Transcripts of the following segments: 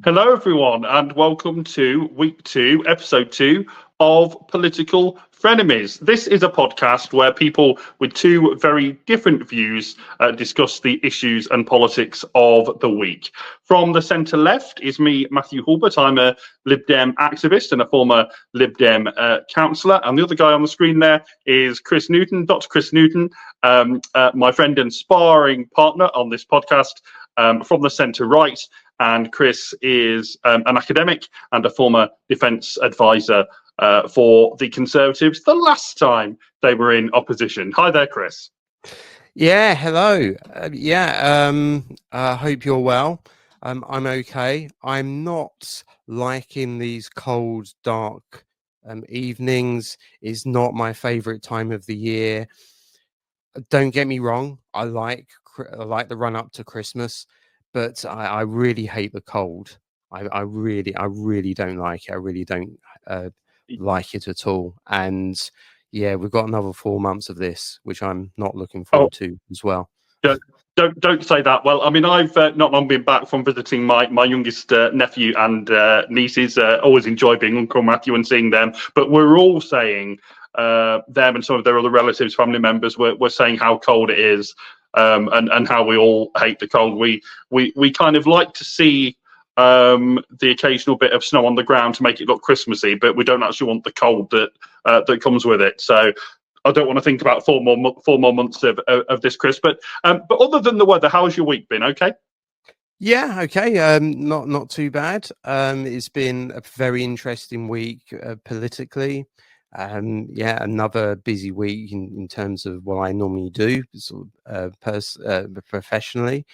Hello, everyone, and welcome to week 2, episode 2 of Political Frenemies. This is a podcast where people with two very different views discuss the issues and politics of the week. From the centre left is me, Mathew Hulbert. I'm a Lib Dem activist and a former Lib Dem councillor. And the other guy on the screen there is Chris Newton, Dr. Chris Newton, my friend and sparring partner on this podcast from the centre right. And Chris is an academic and a former defence advisor for the Conservatives the last time they were in opposition. Hi there, Chris. Yeah, hello. I hope you're well. I'm okay. I'm not liking these cold, dark evenings. It's not my favourite time of the year. Don't get me wrong. I like the run up to Christmas. But I really hate the cold. I really don't like it. I really don't like it at all. And yeah, we've got another 4 months of this, which I'm not looking forward to as well. Don't say that. Well, I mean, I've not long been back from visiting my youngest nephew and nieces. Always enjoy being Uncle Matthew and seeing them. But we're all saying them and some of their other relatives, family members, were saying how cold it is. And how we all hate the cold. We kind of like to see the occasional bit of snow on the ground to make it look Christmassy, but we don't actually want the cold that comes with it. So I don't want to think about four more months of this, Chris. But other than the weather, how's your week been? Okay. Yeah, okay. Not too bad. It's been a very interesting week politically. Another busy week in terms of what I normally do, professionally.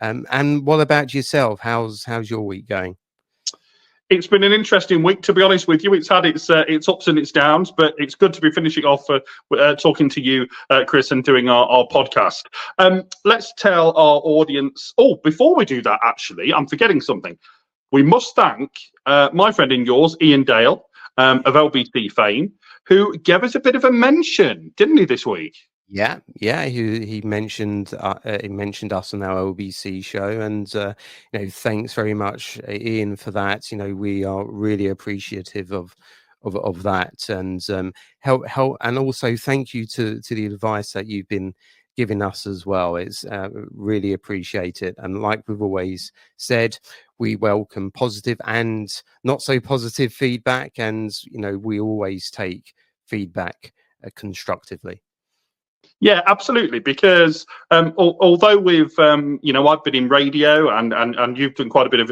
And what about yourself? How's your week going? It's been an interesting week, to be honest with you. It's had its ups and its downs, but it's good to be finishing off talking to you, Chris, and doing our podcast. Let's tell our audience. Oh, before we do that, actually, I'm forgetting something. We must thank my friend and yours, Ian Dale, of LBC fame, who gave us a bit of a mention, didn't he, this week? Yeah. He mentioned us on our LBC show, and thanks very much, Ian, for that. We are really appreciative of that, and help, and also thank you to the advice that you've been giving us as well. It's really appreciate it, and like we've always said, we welcome positive and not so positive feedback, and we always take feedback constructively. Yeah, absolutely. Because although we've, I've been in radio and you've done quite a bit of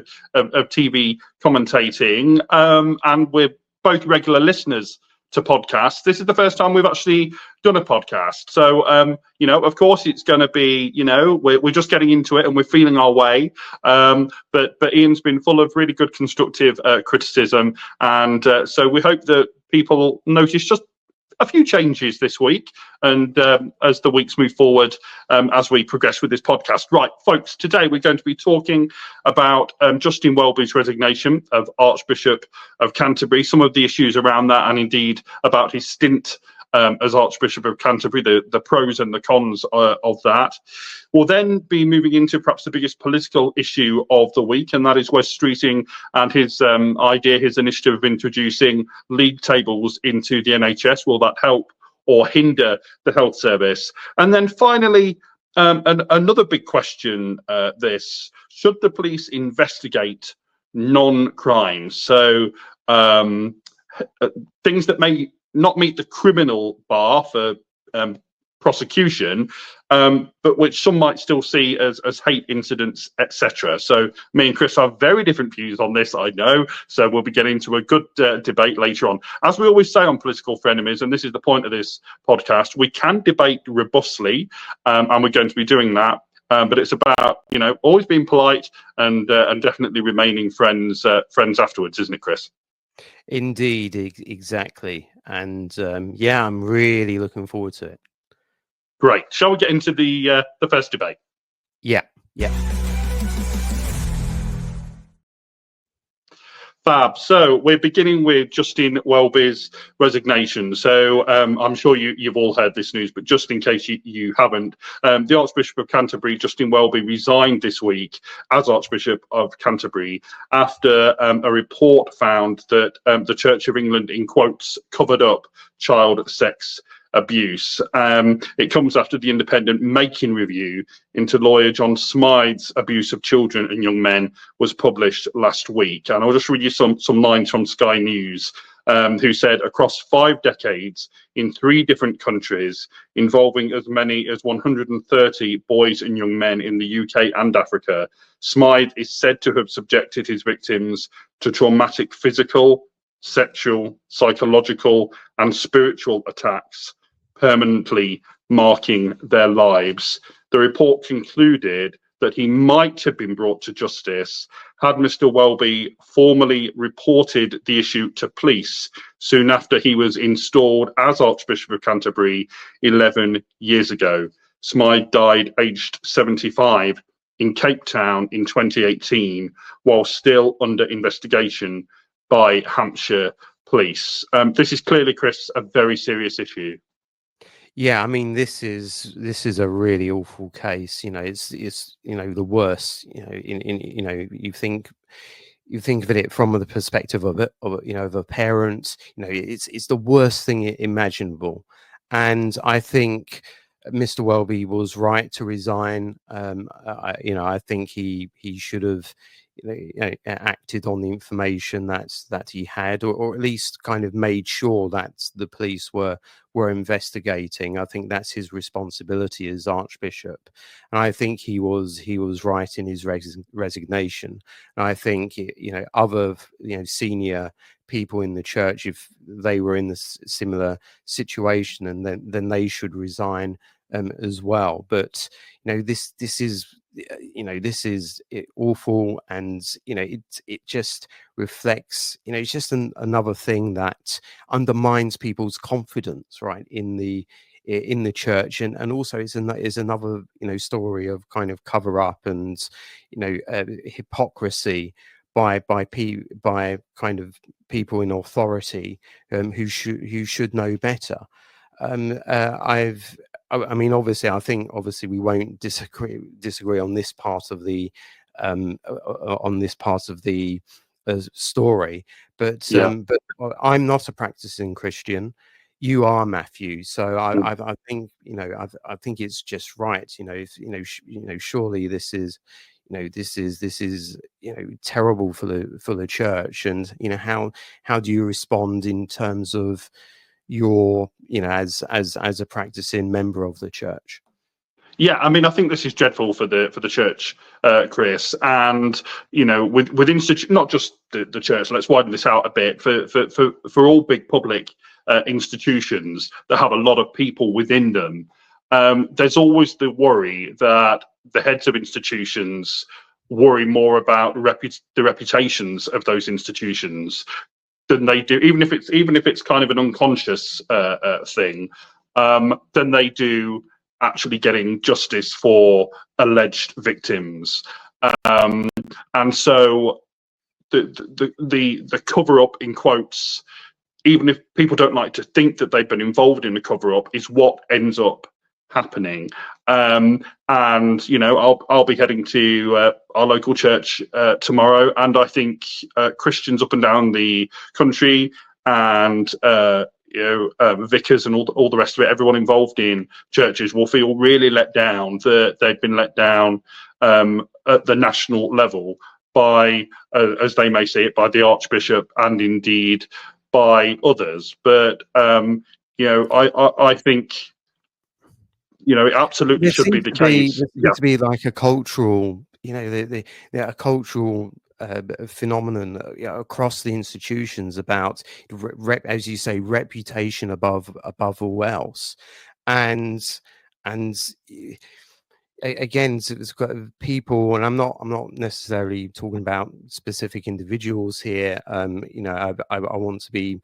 TV commentating, and we're both regular listeners to podcasts, this is the first time we've actually done a podcast. So, of course, it's going to be, we're just getting into it and we're feeling our way. But Ian's been full of really good constructive criticism. And so we hope that people notice just a few changes this week, and as the weeks move forward, as we progress with this podcast. Right, folks, today we're going to be talking about Justin Welby's resignation of Archbishop of Canterbury, some of the issues around that, and indeed about his stint as Archbishop of Canterbury, the pros and the cons of that. We'll then be moving into perhaps the biggest political issue of the week, and that is Wes Streeting and his his initiative of introducing league tables into the NHS. Will that help or hinder the health service? And then finally, another big question, should the police investigate non-crimes? So things that may not meet the criminal bar for prosecution, but which some might still see as hate incidents, etc. So me and Chris have very different views on this, I know. So we'll be getting into a good debate later on. As we always say on Political Frenemies, and this is the point of this podcast, we can debate robustly, and we're going to be doing that. But it's about, always being polite and definitely remaining friends afterwards, isn't it, Chris? Indeed, exactly. And I'm really looking forward to it. Great. Shall we get into the first debate? Yeah. Fab. So we're beginning with Justin Welby's resignation. So I'm sure you've all heard this news, but just in case you haven't, the Archbishop of Canterbury, Justin Welby, resigned this week as Archbishop of Canterbury after a report found that the Church of England, in quotes, covered up child sex abuse. It comes after the independent Making review into lawyer John Smythe's abuse of children and young men was published last week. And I'll just read you some lines from Sky News, who said, across 5 decades in 3 different countries, involving as many as 130 boys and young men in the UK and Africa, Smythe is said to have subjected his victims to traumatic physical, sexual, psychological, and spiritual attacks, permanently marking their lives. The report concluded that he might have been brought to justice had Mr. Welby formally reported the issue to police soon after he was installed as Archbishop of Canterbury 11 years ago. Smythe died aged 75 in Cape Town in 2018 while still under investigation by Hampshire police. This is clearly, Chris, a very serious issue. Yeah, I mean, this is a really awful case. It's the worst. You think of it from the perspective of a parent. It's the worst thing imaginable, and I think Mr. Welby was right to resign. I think he should have acted on the information that he had, or at least kind of made sure that the police were investigating. I think that's his responsibility as Archbishop, and I think he was right in his resignation. And I think other senior people in the church, if they were in this similar situation, and then they should resign as well. But this is awful, and it just reflects, it's just another thing that undermines people's confidence, right, in the church, and also is another story of kind of cover up and hypocrisy by kind of people in authority who should know better. I mean, obviously, I think we won't disagree on this part of the story, but I'm not a practicing Christian. You are, Mathew. So I think I think it's just right. Surely this is terrible for the church, and how do you respond in terms of your as a practicing member of the church? Yeah, I mean, I think this is dreadful for the church, Chris, and with not just the church. Let's widen this out a bit for all big public institutions that have a lot of people within them. There's always the worry that the heads of institutions worry more about the reputations of those institutions than they do, even if it's kind of an unconscious thing, than they do actually getting justice for alleged victims. And so the cover up, in quotes, even if people don't like to think that they've been involved in the cover up, is what ends up happening. And I'll be heading to our local church tomorrow, and I think Christians up and down the country, and vicars and all the rest of it, everyone involved in churches, will feel really let down that they've been let down at the national level by, as they may see it, by the Archbishop and indeed by others. But I think it absolutely should be the case. There seems to be like a cultural, a cultural phenomenon across the institutions about, as you say, reputation above all else, and again, it's got people, and I'm not necessarily talking about specific individuals here. I want to be,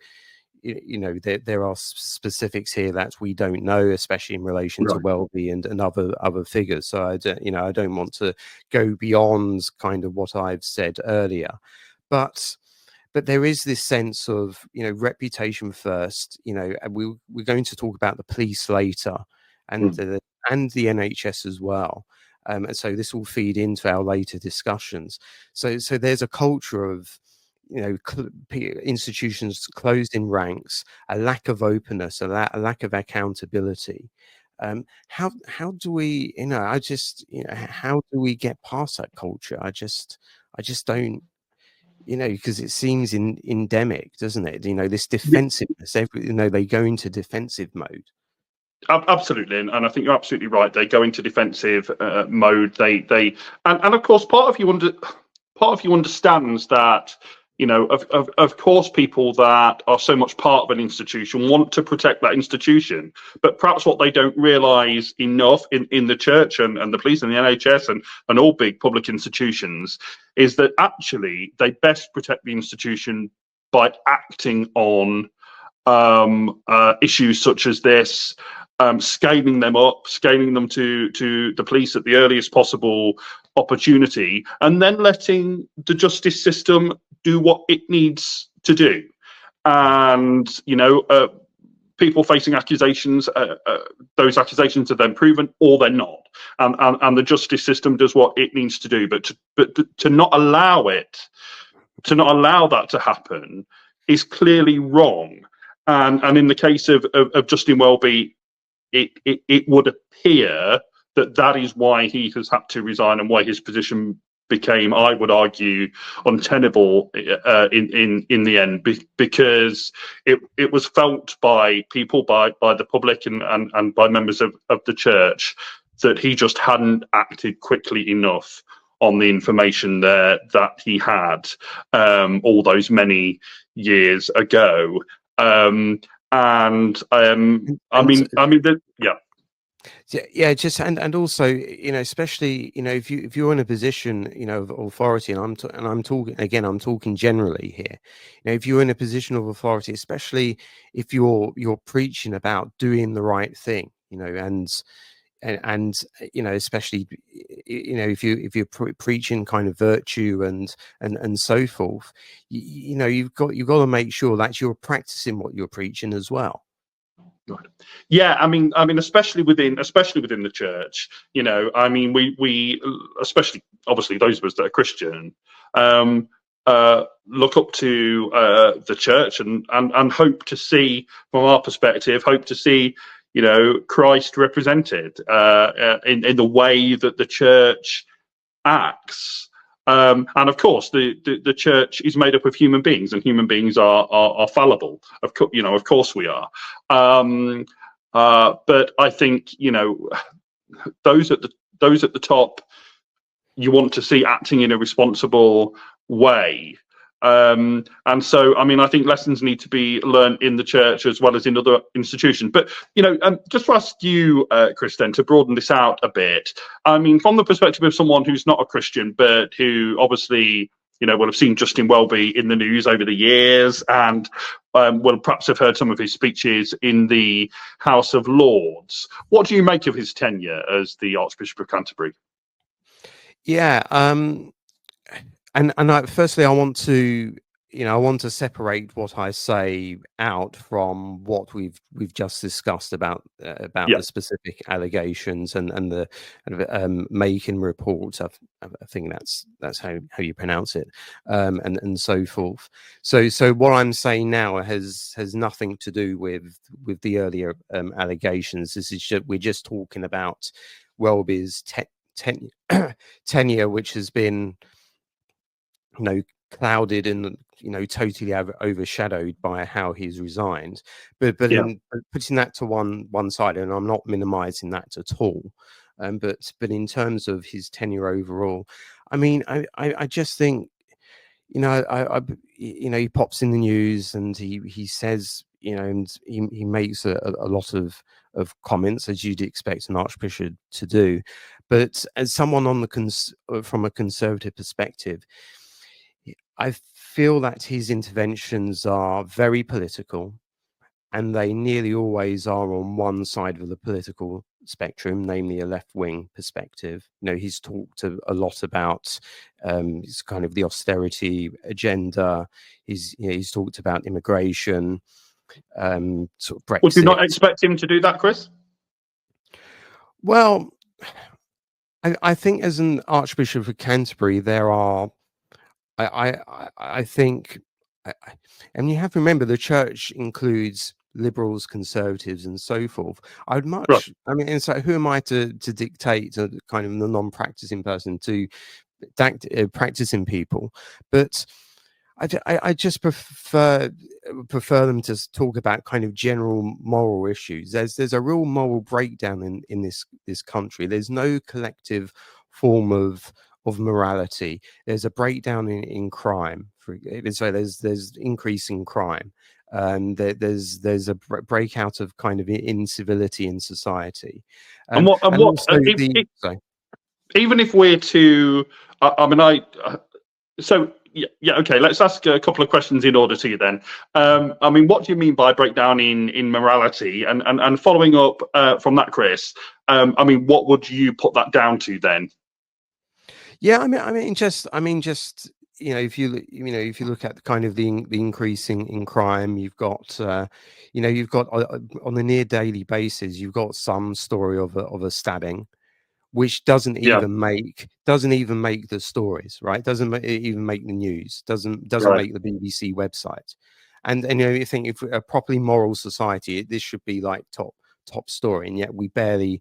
there are specifics here that we don't know, especially in relation to Welby and other figures. So I don't want to go beyond kind of what I've said earlier, but but there is this sense of, reputation first, and we're going to talk about the police later, and the NHS as well. And so this will feed into our later discussions. So there's a culture of, institutions closed in ranks, a lack of openness, a lack of accountability. How do we, how do we get past that culture? I just don't, because it seems endemic, doesn't it? This defensiveness, they go into defensive mode. Absolutely, and I think you're absolutely right. They go into defensive mode. And of course, part of you understands that, of course, people that are so much part of an institution want to protect that institution. But perhaps what they don't realise enough in the church and the police and the NHS and all big public institutions is that actually they best protect the institution by acting on issues such as this. Scaling them up, scaling them to the police at the earliest possible opportunity, and then letting the justice system do what it needs to do. And people facing accusations, those accusations are then proven or they're not, and the justice system does what it needs to do. But to not allow that to happen is clearly wrong. And in the case of Justin Welby, it would appear that is why he has had to resign and why his position became, I would argue, untenable in the end, because it was felt by people, by the public and by members of the church, that he just hadn't acted quickly enough on the information there that he had all those many years ago. Just and also, especially, if you're in a position, of authority, and I'm talking generally here, if you're in a position of authority, especially if you're preaching about doing the right thing, and especially, if you're preaching kind of virtue and so forth, you've got to make sure that you're practicing what you're preaching as well. Right. Yeah, I mean, especially within the church, we especially, obviously, those of us that are Christian, look up to the church and hope to see, from our perspective, Christ represented in the way that the church acts. And of course, the church is made up of human beings, and human beings are fallible. Of course we are. But I think those at the top, you want to see acting in a responsible way. And so, I think lessons need to be learned in the church as well as in other institutions. But, just to ask you, Chris, then, to broaden this out a bit, from the perspective of someone who's not a Christian, but who obviously, will have seen Justin Welby in the news over the years and will perhaps have heard some of his speeches in the House of Lords. What do you make of his tenure as the Archbishop of Canterbury? Yeah, And firstly, I want to separate what I say out from what we've just discussed about the specific allegations and the Makin report. I think that's how you pronounce it, and so forth. So what I'm saying now has nothing to do with the earlier allegations. We're just talking about Welby's tenure, which has been clouded and totally overshadowed by how he's resigned, but in putting that to one side, and I'm not minimizing that at all, but in terms of his tenure overall, I just think he pops in the news and he says, and he makes a lot of comments, as you'd expect an archbishop to do, but as someone from a conservative perspective, I feel that his interventions are very political, and they nearly always are on one side of the political spectrum, namely a left-wing perspective. He's talked a lot about it's kind of the austerity agenda. He's talked about immigration, sort of Brexit. Would you not expect him to do that, Chris? Well, I think as an Archbishop of Canterbury, there are, I think, and you have to remember the church includes liberals, conservatives, and so forth. I mean, and so who am I to dictate to kind of the non-practicing person to practicing people? But I just prefer them to talk about kind of general moral issues. There's a real moral breakdown in this country. There's no collective form of morality. There's a breakdown in crime. So there's increasing crime. There's a breakout of kind of incivility in society. Even if we're to, yeah, okay, let's ask a couple of questions in order to you then. I mean, what do you mean by breakdown in morality? And following up from that, Chris, I mean, what would you put that down to then? Yeah, I mean, just if you look at kind of the increase in crime, you've got you've got on a near daily basis, you've got some story of a stabbing, which doesn't even make the stories, right? Doesn't even make the news. Doesn't make the BBC website. And you think if a properly moral society, this should be like top story, and yet we barely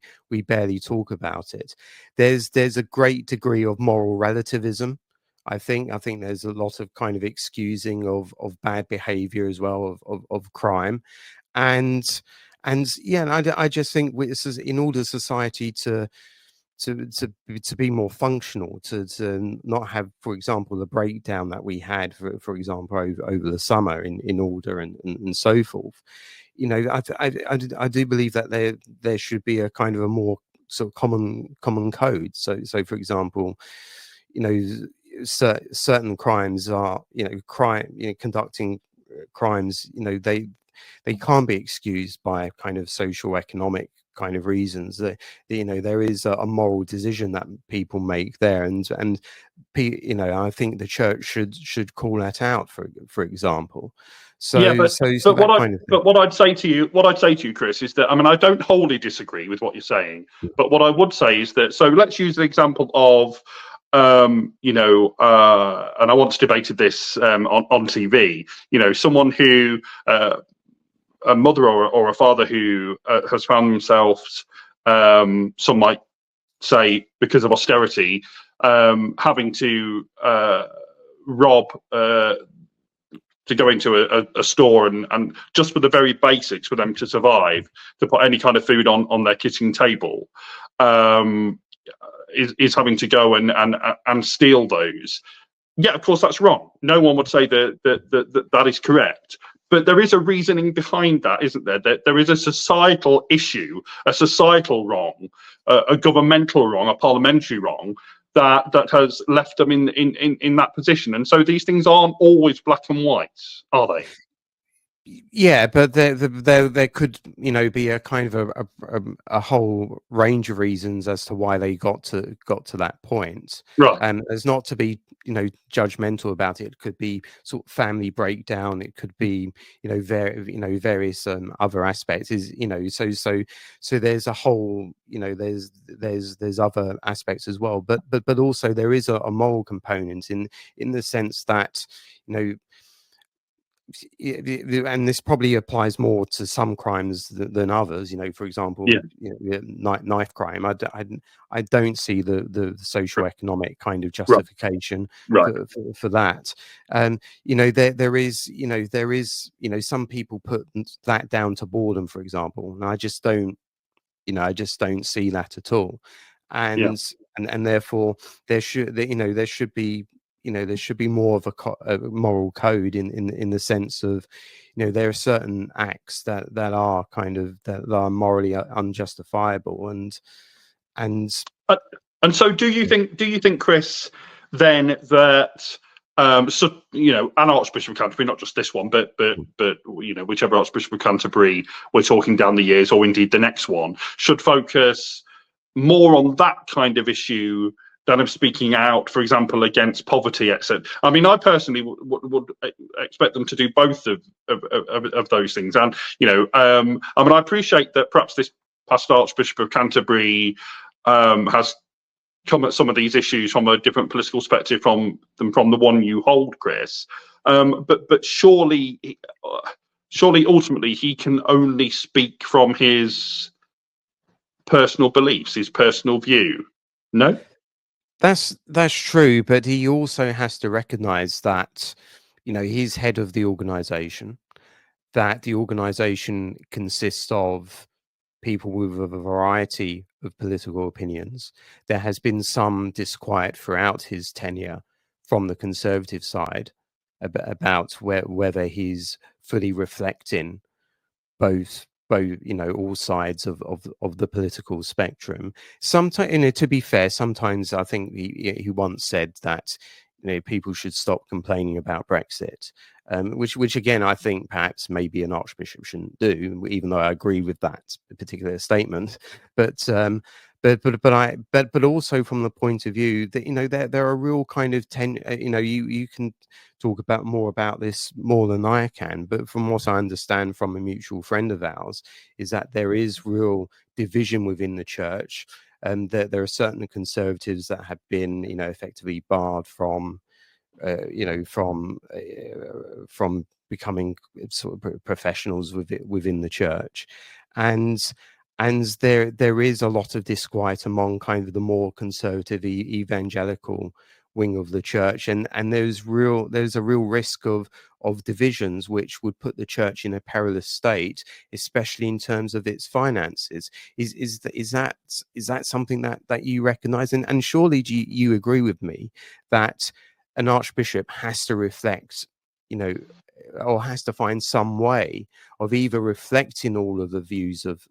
talk about it. There's a great degree of moral relativism. I think there's a lot of kind of excusing of bad behavior as well, of crime, and I just think this is in order society to be more functional, to not have, for example, the breakdown that we had, for example, over the summer in order and so forth. I do believe that there should be a kind of a more sort of common code. So for example, certain crimes are conducting crimes. They can't be excused by kind of social economic kind of reasons. That there is a moral decision that people make there, and I think the church should call that out, for example. But what I'd say to you, Chris, is that, I mean, I don't wholly disagree with what you're saying, but what I would say is that, so let's use the example of and I once debated this on TV. Someone who a mother or a father who has found themselves, some might say because of austerity, having to rob to go into a store and just for the very basics for them to survive, to put any kind of food on their kitchen table, is having to go and steal those. Yeah, of course that's wrong. No one would say that is correct. But there is a reasoning behind that, isn't there? That there is a societal issue, a societal wrong, a governmental wrong, a parliamentary wrong that has left them in that position. And so these things aren't always black and white, are they? Yeah, but there could be a kind of a whole range of reasons as to why they got to that point. Right. And there's not to be judgmental about it. It could be sort of family breakdown. It could be various other aspects. So there's a whole there's other aspects as well. But also there is a moral component in the sense that and this probably applies more to some crimes than others. For example, knife crime. I don't see the social economic kind of justification for that. There is some people put that down to boredom, for example, and I just don't see that at all. And therefore there should be there should be more of a moral code in the sense of there are certain acts that are that are morally unjustifiable and so do you think, Chris, then that So an Archbishop of Canterbury, not just this one, but whichever Archbishop of Canterbury we're talking down the years, or indeed the next one, should focus more on that kind of issue than of speaking out, for example, against poverty, etc. I mean, I personally would expect them to do both of those things. And I mean, I appreciate that perhaps this past Archbishop of Canterbury has come at some of these issues from a different political perspective from the one you hold, Chris. But surely ultimately he can only speak from his personal beliefs, his personal view. No? That's true, but he also has to recognize that, he's head of the organization, that the organization consists of people with a variety of political opinions. There has been some disquiet throughout his tenure from the Conservative side about whether he's fully reflecting both all sides of the political spectrum. Sometimes, to be fair, sometimes I think he once said that people should stop complaining about Brexit, which again I think perhaps maybe an archbishop shouldn't do, even though I agree with that particular statement. But also from the point of view that there are real kind of you can talk about more about this more than I can, but from what I understand from a mutual friend of ours is that there is real division within the church, and that there are certain conservatives that have been effectively barred from from becoming sort of professionals within the church, and there is a lot of disquiet among kind of the more conservative evangelical wing of the church, and there's a real risk of divisions which would put the church in a perilous state, especially in terms of its finances. Is that something that you recognize, and surely you agree with me that an archbishop has to reflect, or has to find some way of either reflecting all of the views of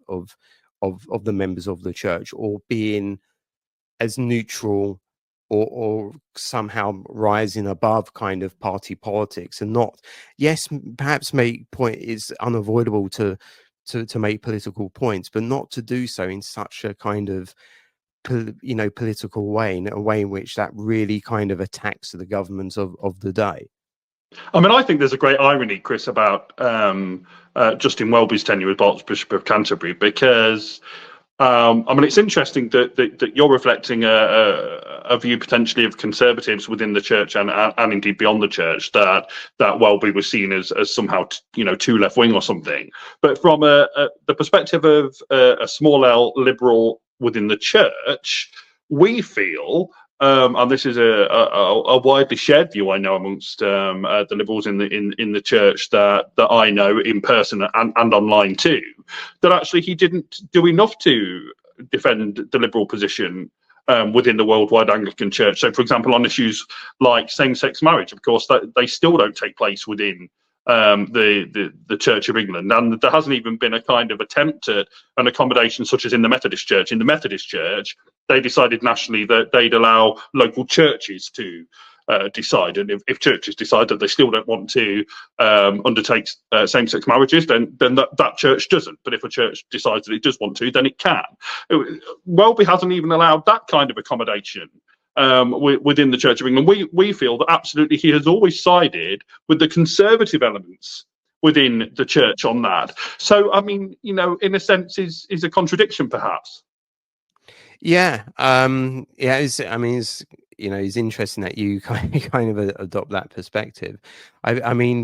the members of the church, or being as neutral, or somehow rising above kind of party politics, and not, yes, perhaps make point is unavoidable to make political points, but not to do so in such a kind of political way, in a way in which that really kind of attacks the government of the day. I mean, I think there's a great irony, Chris, about Justin Welby's tenure as Archbishop of Canterbury, because I mean, it's interesting that you're reflecting a view potentially of conservatives within the church and indeed beyond the church, that Welby was seen as somehow too left wing or something. But from the perspective of a small L liberal within the church, we feel, and this is a widely shared view, I know, amongst the liberals in the church that I know in person and online too, that actually he didn't do enough to defend the liberal position within the worldwide Anglican Church. So, for example, on issues like same-sex marriage, of course, that they still don't take place within the Church of England, and there hasn't even been a kind of attempt at an accommodation such as in the Methodist Church. In the Methodist Church, they decided nationally that they'd allow local churches to decide, and if churches decide that they still don't want to undertake same-sex marriages, then that church doesn't. But if a church decides that it does want to, then it can. Welby hasn't even allowed that kind of accommodation within the Church of England. We feel that absolutely he has always sided with the conservative elements within the church on that. So, I mean, in a sense, is a contradiction, perhaps. Yeah, it's interesting that you kind of adopt that perspective. I mean,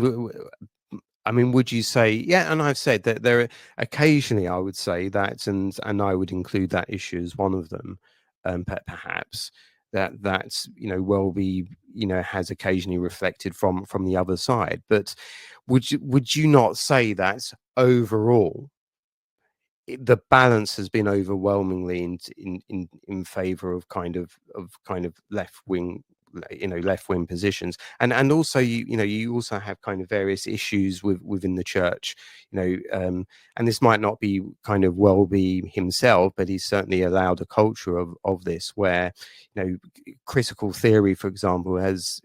would you say, yeah? And I've said that there occasionally, I would say that, and I would include that issue as one of them, perhaps that's Welby has occasionally reflected from the other side. But would you not say that overall the balance has been overwhelmingly in favor of kind of left wing left-wing positions, and also you also have kind of various issues within the church, and this might not be kind of Welby himself, but he's certainly allowed a culture of this where critical theory, for example,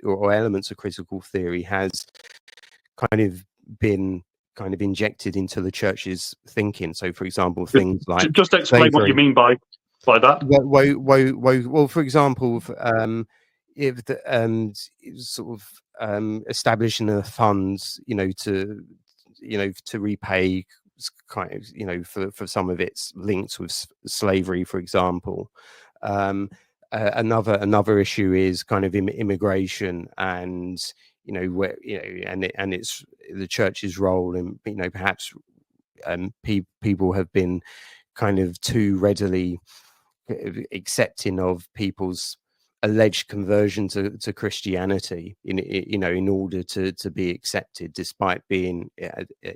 or elements of critical theory has kind of been injected into the church's thinking. So, for example, things like just explain what you mean by that. Well, for example, if the sort of establishing a funds, to repay kind of for some of its links with slavery, for example. Another issue is kind of immigration and where and it's the church's role, and perhaps people have been kind of too readily accepting of people's alleged conversion to Christianity in order to be accepted, despite being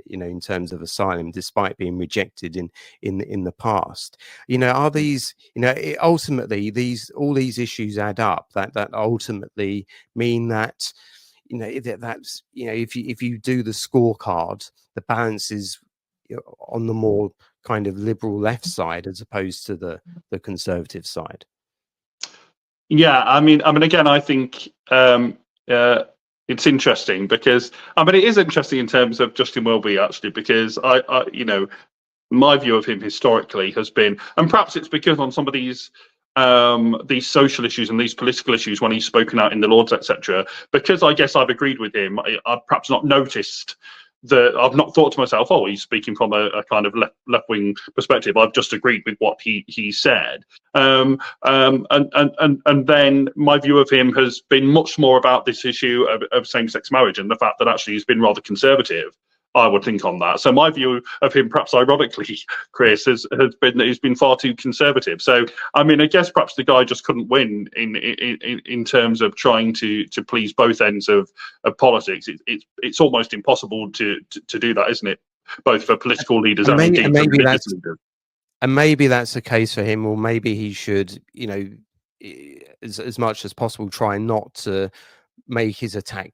in terms of asylum, despite being rejected in the past. Are these ultimately all these issues add up that ultimately mean that that's if you do the scorecard, the balance is on the more kind of liberal left side as opposed to the conservative side. Yeah, I mean, again, I think it's interesting because it is interesting in terms of Justin Welby, actually, because I my view of him historically has been, and perhaps it's because on some of these social issues and these political issues when he's spoken out in the Lords, etc., because I guess I've agreed with him, I've perhaps not noticed that. I've not thought to myself, oh, he's speaking from a kind of left-wing perspective. I've just agreed with what he said. And then my view of him has been much more about this issue of same-sex marriage and the fact that actually he's been rather conservative, I would think, on that. So my view of him, perhaps ironically, Chris, has been that he's been far too conservative. So I guess perhaps the guy just couldn't win in terms of trying to please both ends of politics. It's almost impossible to do that, isn't it? Both for political leaders and indeed for religious leaders. And maybe that's the case for him, or maybe he should, as much as possible, try not to make his attack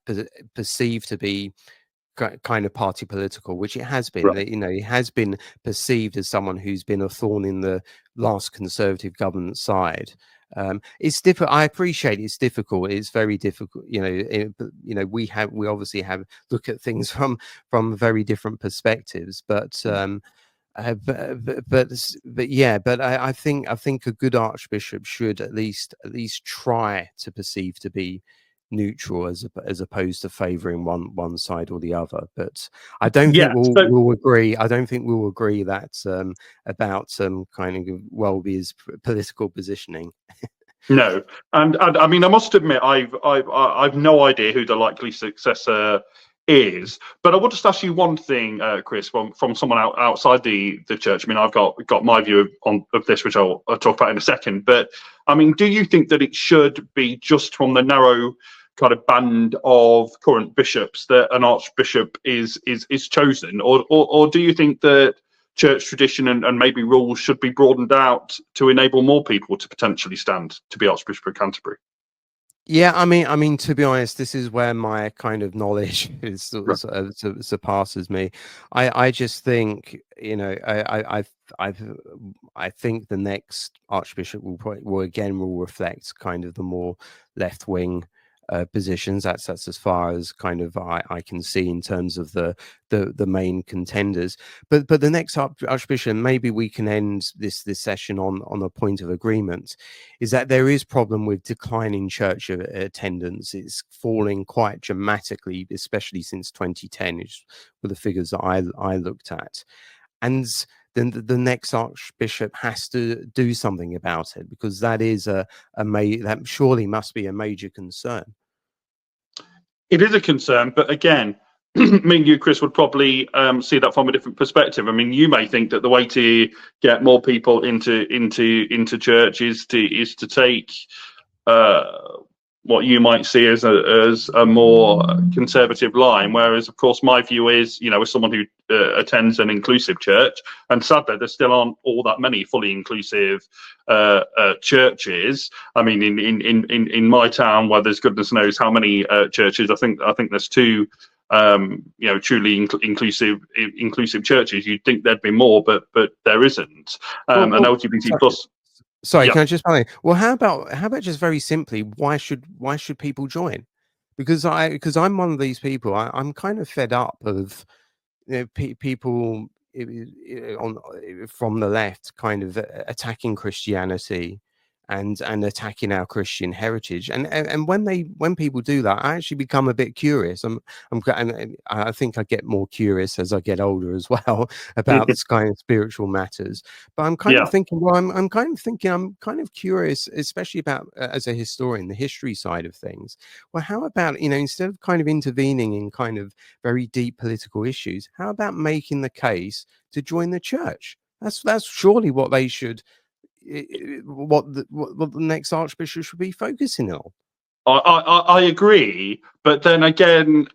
perceived to be kind of party political, which it has been. Right. He has been perceived as someone who's been a thorn in the last Conservative government side. It's difficult. I appreciate it's difficult. It's very difficult. We obviously have look at things from very different perspectives, but I think a good archbishop should at least try to perceive to be neutral as opposed to favouring one side or the other. But I don't think we'll agree. I don't think we'll agree that about kind of Welby's political positioning. No, and I must admit, I've no idea who the likely successor is, but I would just ask you one thing, Chris, from someone outside the church. I've got my view of this, which I'll talk about in a second. But do you think that it should be just from the narrow kind of band of current bishops that an archbishop is chosen, or do you think that church tradition and maybe rules should be broadened out to enable more people to potentially stand to be Archbishop of Canterbury? Yeah, to be honest, this is where my kind of knowledge is surpasses me. I just think, I think the next archbishop will reflect kind of the more left wing positions. That's as far as kind of I can see in terms of the main contenders. But the next archbishop, maybe we can end this session on a point of agreement, is that there is problem with declining church attendance. It's falling quite dramatically, especially since 2010, which were the figures that I looked at. And then the next archbishop has to do something about it, because that is that surely must be a major concern. It is a concern, but again, me and you, Chris, would probably see that from a different perspective. You may think that the way to get more people into church is to take what you might see as a more conservative line, whereas of course my view is, as someone who attends an inclusive church, and sadly there still aren't all that many fully inclusive churches. I mean, in my town, where there's goodness knows how many churches, I think there's two truly inclusive churches. You'd think there'd be more, but there isn't. And LGBT plus. Sorry, can I just say? Well, how about just very simply, why should people join? Because I'm one of these people. I'm kind of fed up of people from the left kind of attacking Christianity and attacking our Christian heritage. And when people do that, I actually become a bit curious. I think I get more curious as I get older as well about this kind of spiritual matters. But I'm kind of thinking, well, I'm kind of curious, especially about as a historian, the history side of things. Well, how about, instead of kind of intervening in kind of very deep political issues, how about making the case to join the church? That's surely what they should. What the next archbishop should be focusing on. I agree, but then again,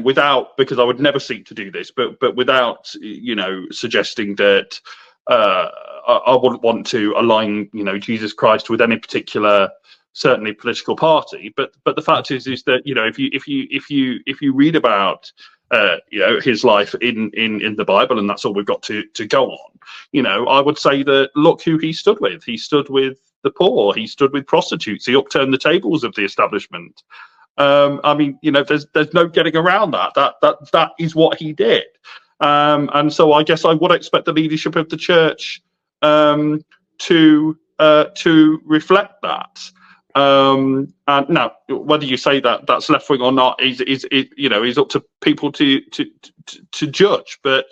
without, because I would never seek to do this, but without suggesting that I wouldn't want to align Jesus Christ with any particular, certainly, political party. But the fact is that if you read about his life in the Bible, and that's all we've got to go on. I would say that look who he stood with. He stood with the poor. He stood with prostitutes. He upturned the tables of the establishment. I mean, there's no getting around that. That is what he did. And so I guess I would expect the leadership of the church to reflect that. And now, whether you say that that's left wing or not is up to people to judge. But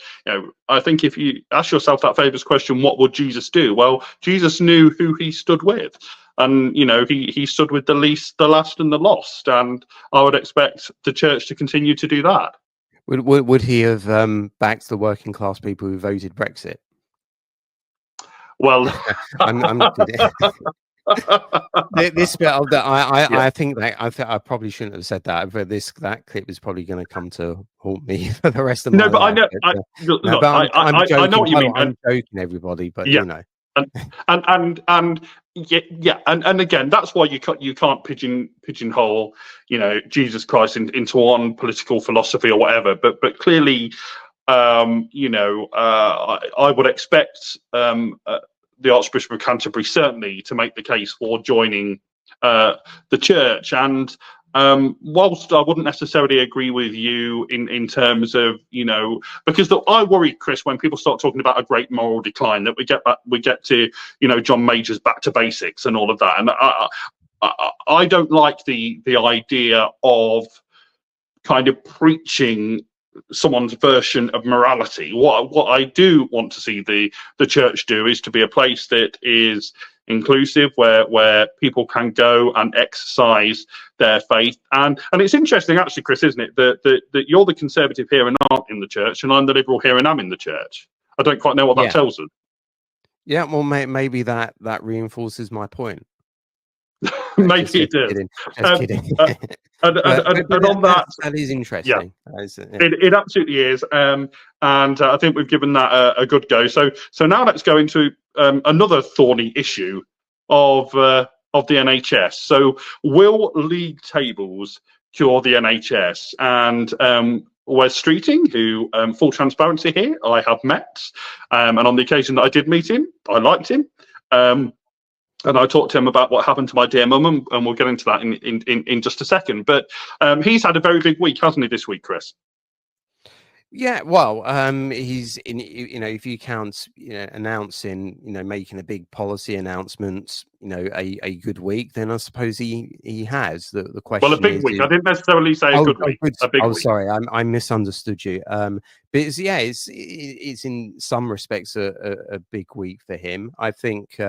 I think if you ask yourself that famous question, what would Jesus do? Well, Jesus knew who he stood with, and he stood with the least, the last, and the lost. And I would expect the church to continue to do that. Would he have backed the working class people who voted Brexit? Well, I'm kidding. This bit of that, I think I probably shouldn't have said that, but that clip is probably going to come to haunt me for the rest of my life. I know. I'm joking. I know what you mean. I'm joking, everybody, but and again, that's why you can't pigeonhole Jesus Christ into one political philosophy or whatever. But clearly, I would expect the Archbishop of Canterbury certainly to make the case for joining the church. And whilst I wouldn't necessarily agree with you in terms of because I worry, Chris, when people start talking about a great moral decline, that we get to John Major's back to basics and all of that. And I don't like the idea of kind of preaching someone's version of morality. What I do want to see the church do is to be a place that is inclusive, where people can go and exercise their faith. And it's interesting, actually, Chris, isn't it, that you're the conservative here and aren't in the church, and I'm the liberal here and am in the church. I don't quite know what that tells us. Yeah, well, maybe that reinforces my point. Maybe it does. Just kidding. And on that is interesting. Yeah, it absolutely is. And I think we've given that a good go. So now let's go into another thorny issue of the NHS. So will league tables cure the NHS? And Wes Streeting, who, full transparency here, I have met, and on the occasion that I did meet him, I liked him. And I talked to him about what happened to my dear mum, and we'll get into that in just a second. But he's had a very big week, hasn't he, this week, Chris? Yeah, well, he's in. If you count, announcing, making a big policy announcement, a good week, then I suppose he has. The question. Well, a big week. I didn't necessarily say a good week. A big week. Sorry, I misunderstood you. But it's in some respects a big week for him. I think.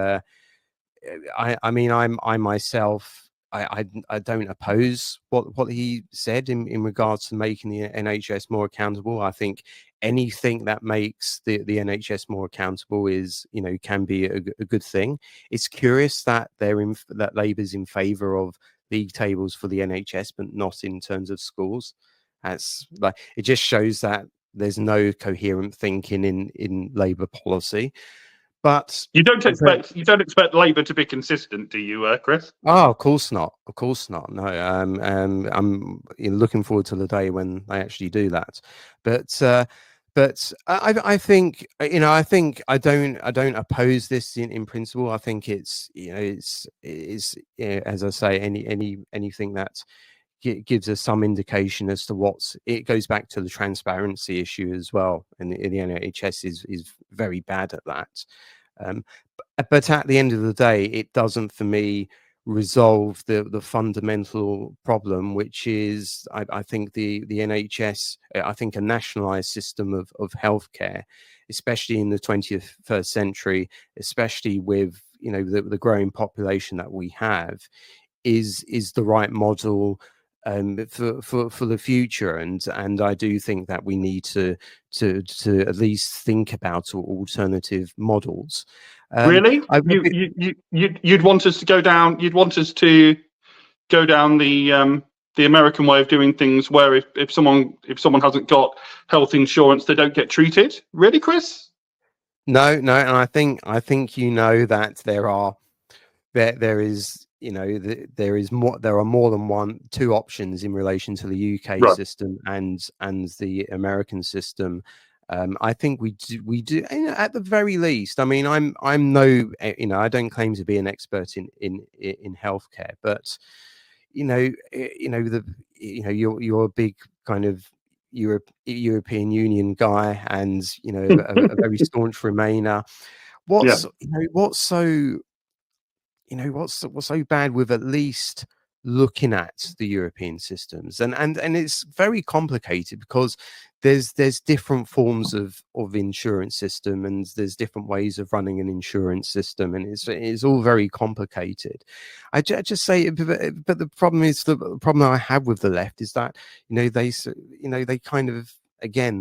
I mean, I myself, I don't oppose what he said in regards to making the NHS more accountable. I think anything that makes the NHS more accountable is, can be a good thing. It's curious that that Labour's in favour of league tables for the NHS, but not in terms of schools. That's like, it just shows that there's no coherent thinking in Labour policy. But You don't expect Labour to be consistent, do you, Chris? oh, of course not. Of course not. No, I'm looking forward to the day when they actually do that. But I think, I think I don't oppose this in principle. I think it's as I say, anything that gives us some indication as to it goes back to the transparency issue as well, and the NHS is very bad at that. But at the end of the day, it doesn't, for me, resolve the fundamental problem, which is, I think the NHS, I think a nationalised system of healthcare, especially in the 21st century, especially with the growing population that we have, is the right model for the future, and I do think that we need to at least think about alternative models. Really? You'd want us to go down? You'd want us to go down the American way of doing things, where if someone hasn't got health insurance, they don't get treated? Really, Chris? No, and I think that there are more than two options in relation to the UK system and the American system. I think we do at the very least. I mean, I'm no, I don't claim to be an expert in healthcare, but you're a big kind of European Union guy, and a very staunch Remainer. What's so bad with at least looking at the European systems? And it's very complicated, because there's different forms of insurance system, and there's different ways of running an insurance system, and it's all very complicated. I just say, but the problem I have with the left is that they kind of, again,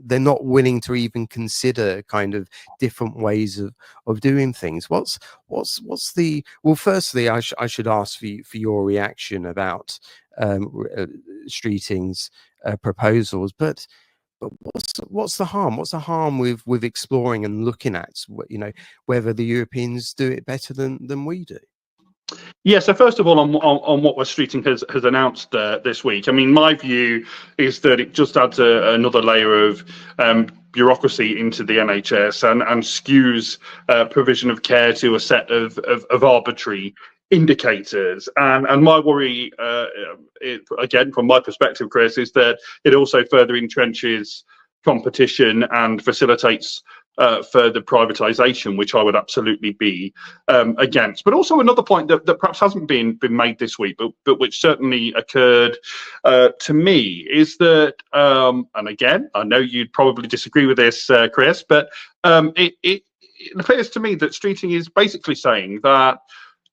they're not willing to even consider kind of different ways of doing things. What's the, well, firstly, I should ask for your reaction about Streeting's proposals, but what's the harm? What's the harm with exploring and looking at whether the Europeans do it better than we do? Yeah, so first of all, on what West Streeting has announced this week, I mean, my view is that it just adds another layer of bureaucracy into the NHS, and skews provision of care to a set of arbitrary indicators. And my worry, again, from my perspective, Chris, is that it also further entrenches competition and facilitates further privatisation, which I would absolutely be against. But also another point that perhaps hasn't been made this week, but which certainly occurred to me, is that, and again, I know you'd probably disagree with this, Chris, but it appears to me that Streeting is basically saying that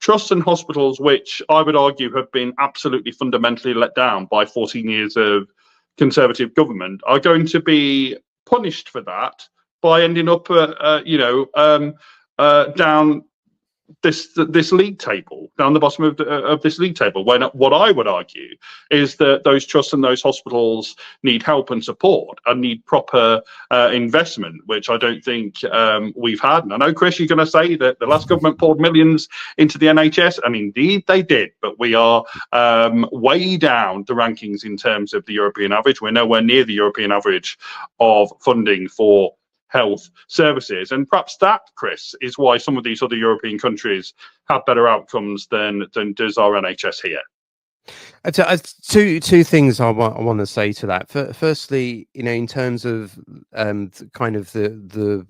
trusts and hospitals, which I would argue have been absolutely fundamentally let down by 14 years of Conservative government, are going to be punished for that by ending up, down this league table, down the bottom of this league table. When what I would argue is that those trusts and those hospitals need help and support, and need proper investment, which I don't think we've had. And I know, Chris, you're going to say that the last government poured millions into the NHS, and indeed they did, but we are way down the rankings in terms of the European average. We're nowhere near the European average of funding for health services, and perhaps that, Chris, is why some of these other European countries have better outcomes than does our NHS here. Two things I want to say to that. Firstly, in terms of kind of the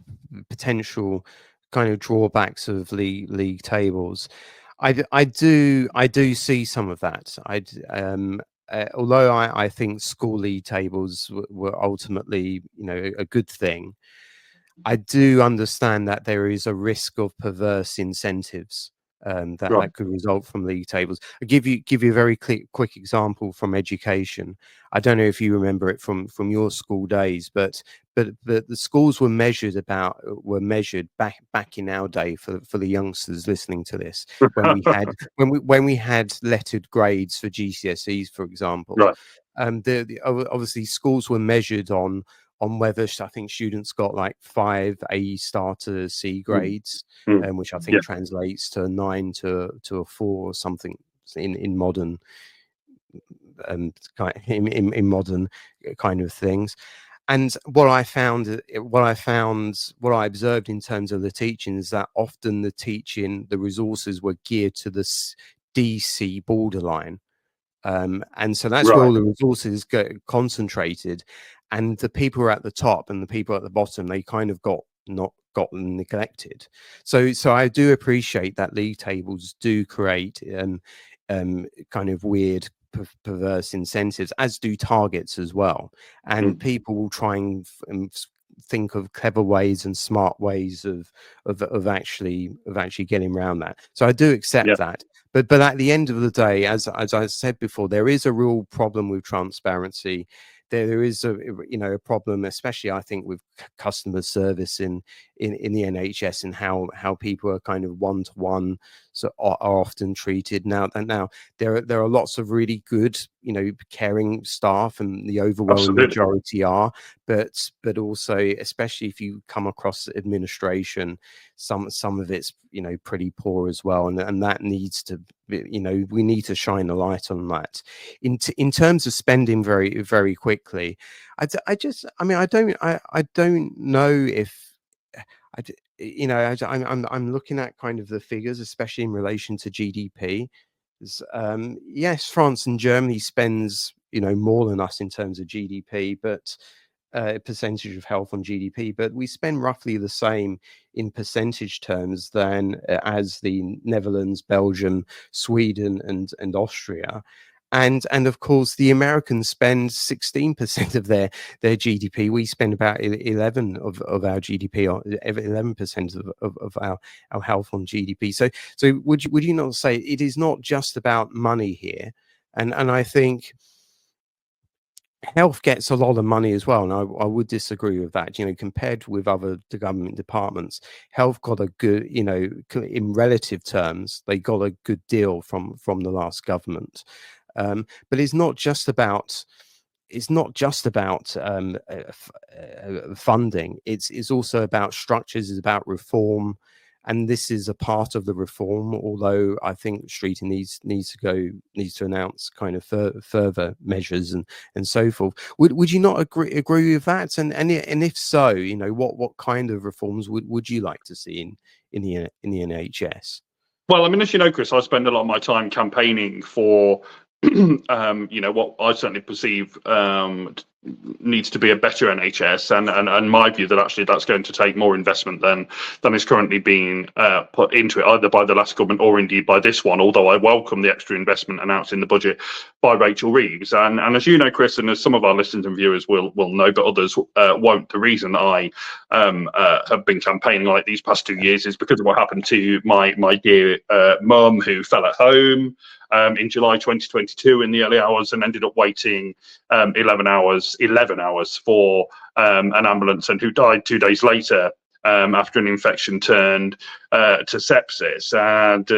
potential kind of drawbacks of league tables, I do see some of that. Although I think school league tables were ultimately a good thing, I do understand that there is a risk of perverse incentives that could result from league tables. I'll give you a very quick example from education. I don't know if you remember it from your school days, but the schools were measured back in our day for the youngsters listening to this, when we had lettered grades for GCSEs, for example. Right. Obviously schools were measured on whether, I think, students got like 5 A star to C grades, which I think translates to 9 to a 4 or something in modern in modern kind of things. And what I observed in terms of the teaching is that often the resources were geared to the DC borderline. And so that's where all the resources get concentrated, and the people who are at the top and the people at the bottom, they kind of got neglected. So I do appreciate that league tables do create kind of weird, perverse incentives, as do targets as well. And people will try and think of clever ways and smart ways of actually getting around that. So I do accept that. But at the end of the day, as I said before, there is a real problem with transparency. There is a problem, especially I think with customer service in the NHS, and how people are kind of one-to-one, so are often treated. Now there are lots of really good, caring staff, and the overwhelming majority are, but also, especially if you come across administration, some of it's pretty poor as well, and that needs to, we need to shine a light on that. In terms of spending very, very quickly, I don't know if I'm looking at kind of the figures, especially in relation to GDP. Yes, France and Germany spends more than us in terms of GDP, but percentage of health on GDP, but we spend roughly the same in percentage terms than as the Netherlands, Belgium, Sweden, and Austria. And of course, the Americans spend 16% of their GDP. We spend about 11 of our GDP, or 11% of our health on GDP. So would you not say it is not just about money here? And I think health gets a lot of money as well, and I would disagree with that. Compared with other government departments, health got a good, in relative terms, they got a good deal from the last government. But it's not just about funding. It's also about structures. It's about reform, and this is a part of the reform. Although I think Streeter needs to announce kind of further measures and so forth. Would you not agree with that? And if so, what kind of reforms would you like to see in the NHS? Well, I mean, as you know, Chris, I spend a lot of my time campaigning for what I certainly perceive needs to be a better NHS, and my view that actually that's going to take more investment than is currently being put into it, either by the last government or indeed by this one, although I welcome the extra investment announced in the budget by Rachel Reeves. And as you know, Chris, and as some of our listeners and viewers will know, but others won't, the reason I have been campaigning like these past 2 years is because of what happened to my dear mum, who fell at home in July 2022 in the early hours and ended up waiting 11 hours for an ambulance, and who died 2 days later after an infection turned to sepsis. And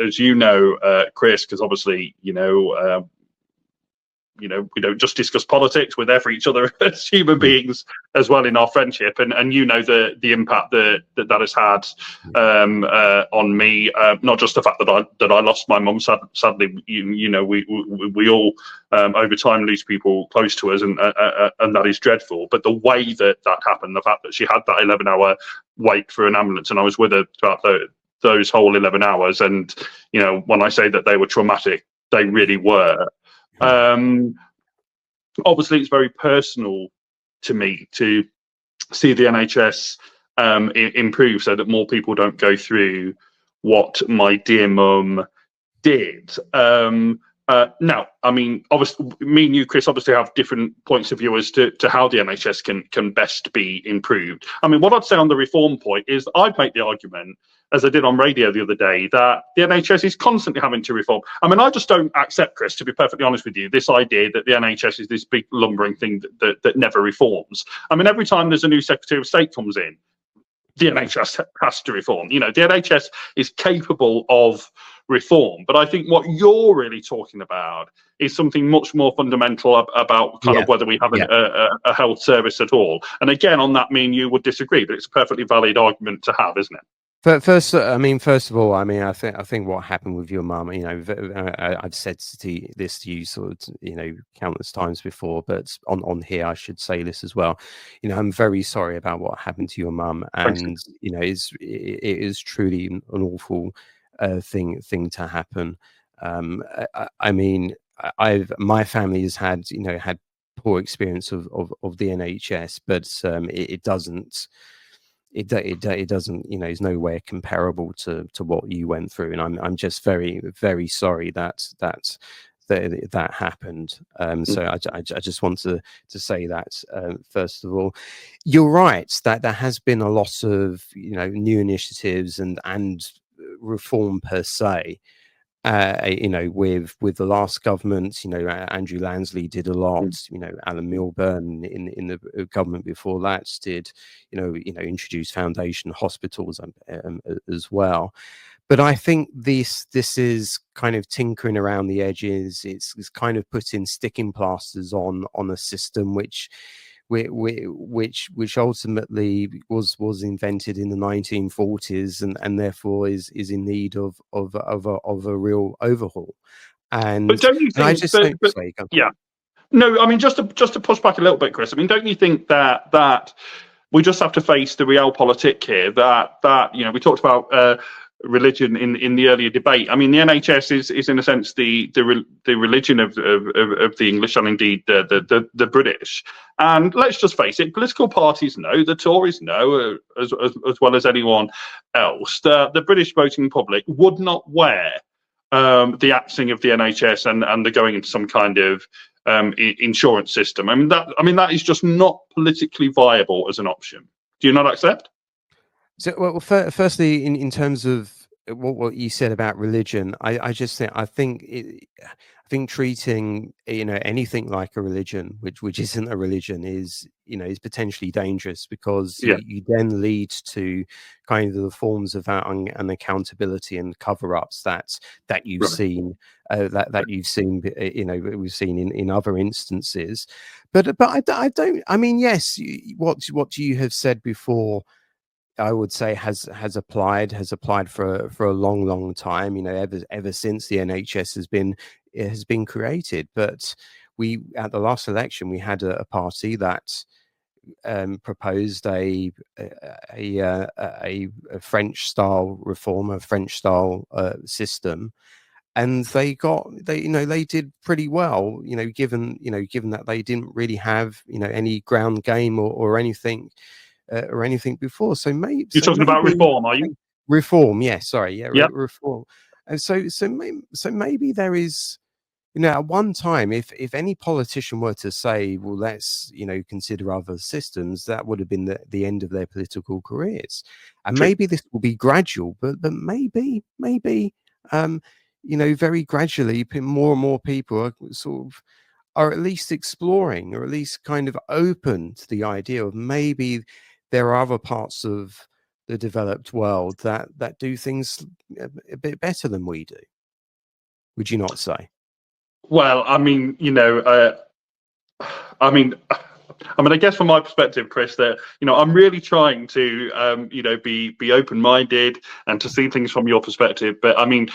as you know, Chris, because obviously we don't just discuss politics, we're there for each other as human beings as well in our friendship, and the impact that has had on me, not just the fact that I lost my mum. Sadly, we all over time lose people close to us, and that is dreadful. But the way that happened, the fact that she had that 11-hour wait for an ambulance, and I was with her throughout those whole 11 hours, and when I say that they were traumatic, they really were. Obviously, it's very personal to me to see the NHS improve, so that more people don't go through what my dear mum did. No, I mean, obviously, me and you, Chris, obviously have different points of view as to how the NHS can best be improved. I mean, what I'd say on the reform point is I'd make the argument, as I did on radio the other day, that the NHS is constantly having to reform. I mean, I just don't accept, Chris, to be perfectly honest with you, this idea that the NHS is this big lumbering thing that never reforms. I mean, every time there's a new Secretary of State comes in, the NHS has to reform. You know, the NHS is capable of reform. But I think what you're really talking about is something much more fundamental about kind of whether we have a health service at all. And again, on that, me and you would disagree, but it's a perfectly valid argument to have, isn't it? First of all, I mean, I think what happened with your mum, you know, I've said this to you sort of, you know, countless times before, but on here I should say this as well. You know, I'm very sorry about what happened to your mum, and you know, it is truly an awful thing to happen. I mean, my family has had, you know, had poor experience of the NHS, but it doesn't. It doesn't, you know, is nowhere comparable to what you went through, and I'm just very, very sorry that happened. So I just want to say that first of all, you're right that there has been a lot of, you know, new initiatives and reform per se. You know, with the last government, you know, Andrew Lansley did a lot. You know, Alan Milburn in the government before that did, you know, introduce foundation hospitals as well. But I think this is kind of tinkering around the edges. It's kind of putting sticking plasters on a system which ultimately was invented in the 1940s and therefore is in need of a real overhaul. And but don't you think? I just yeah, no, I mean, just to push back a little bit, Chris. I mean, don't you think that we just have to face the real politic here? That you know, we talked about religion in the earlier debate. I mean, the NHS is in a sense the religion of the English and indeed the British. And let's just face it, political parties know, the Tories know, as well as anyone else, the British voting public would not wear the axing of the NHS and the going into some kind of insurance system. I mean that is just not politically viable as an option. Do you not accept? So, well, firstly, in terms of what you said about religion, I think treating, you know, anything like a religion, which isn't a religion, is, you know, is potentially dangerous, because you then lead to kind of the forms of and accountability and cover-ups that you've seen, that you've seen, you know, we've seen in other instances. But I don't. I mean, yes, what you have said before, I would say has applied for a long time, you know, ever since the NHS has been created. But we, at the last election, we had a party that proposed a French style reform, a French style system, and they did pretty well, you know, given that they didn't really have, you know, any ground game or anything. Or anything before. So maybe you're talking about reform, are you? Reform, yeah. Sorry, yeah, reform. And so maybe there is, you know, at one time, if any politician were to say, well, let's, you know, consider other systems, that would have been the end of their political careers. And maybe this will be gradual, but maybe, you know, very gradually, more and more people are at least exploring, or at least kind of open to the idea of maybe there are other parts of the developed world that do things a bit better than we do. Would you not say? Well, I mean, you know, I guess from my perspective, Chris, that, you know, I'm really trying to, you know, be open-minded and to see things from your perspective. But I mean,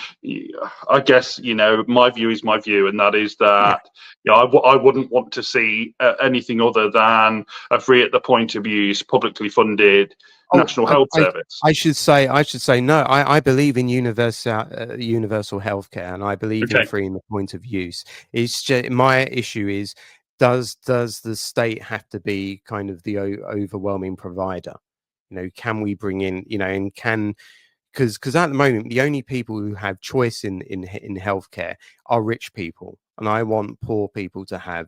I guess, you know, my view is my view, and that is that, you know, I wouldn't want to see anything other than a free at the point of use, publicly funded national health service. I should say no. I believe in universal healthcare, and I believe in free in the point of use. It's just, my issue is, does the state have to be kind of the overwhelming provider? You know, can we bring in, you know, and can because at the moment the only people who have choice in healthcare are rich people, and I want poor people to have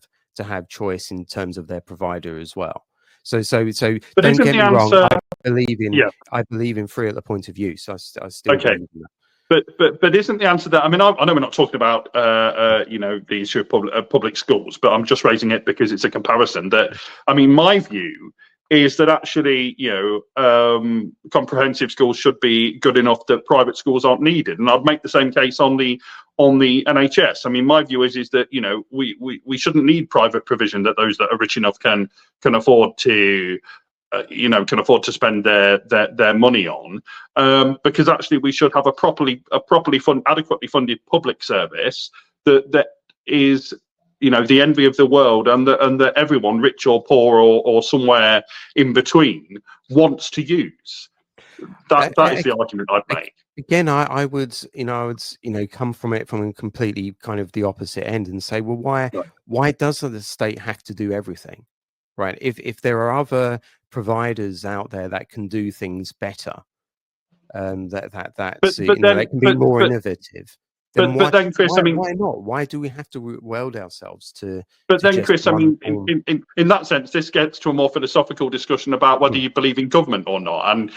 choice in terms of their provider as well. So But don't isn't get the me wrong. answer? I Yeah. believe in free at the point of use. I still Okay. believe in that. But isn't the answer that, I mean, I know we're not talking about the issue of public schools, but I'm just raising it because it's a comparison. That, I mean, my view is that actually, comprehensive schools should be good enough that private schools aren't needed, and I'd make the same case on the NHS. I mean, my view is that we shouldn't need private provision, that those that are rich enough can afford to. Can afford to spend their money on, because actually we should have adequately funded public service that is, the envy of the world, and that everyone, rich or poor or somewhere in between, wants to use. That is the argument I'd make. Again, I would come from it from a completely kind of the opposite end and say, well, why does the state have to do everything? Right. If there are other providers out there that can do things better, that can be more innovative, then but then, Chris, I mean, why not? Why do we have to weld ourselves to? But then, just Chris, I mean, in that sense, this gets to a more philosophical discussion about whether you believe in government or not. And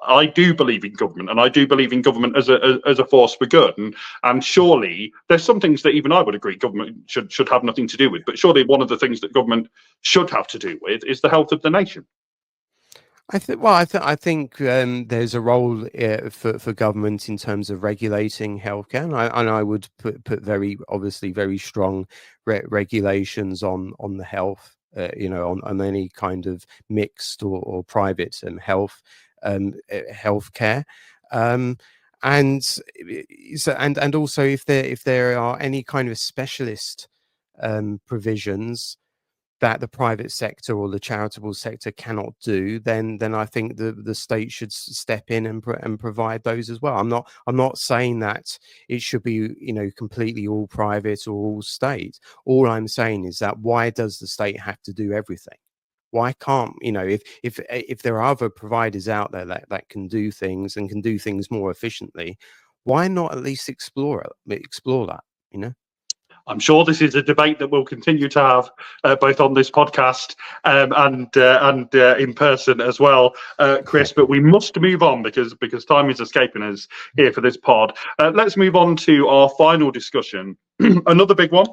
I do believe in government, and I do believe in government as a force for good. And surely there's some things that even I would agree government should have nothing to do with. But surely one of the things that government should have to do with is the health of the nation. I think there's a role for government in terms of regulating healthcare, and I would put very strong regulations on the health, on any kind of mixed or private healthcare, and also if there are any kind of specialist provisions that the private sector or the charitable sector cannot do, then I think the state should step in and provide those as well. I'm not saying that it should be completely all private or all state. All I'm saying is that why does the state have to do everything? Why can't if there are other providers out there that can do things and can do things more efficiently, why not at least explore that? I'm sure this is a debate that we'll continue to have both on this podcast and in person as well, Chris. But we must move on because time is escaping us here for this pod. Let's move on to our final discussion. Another big one.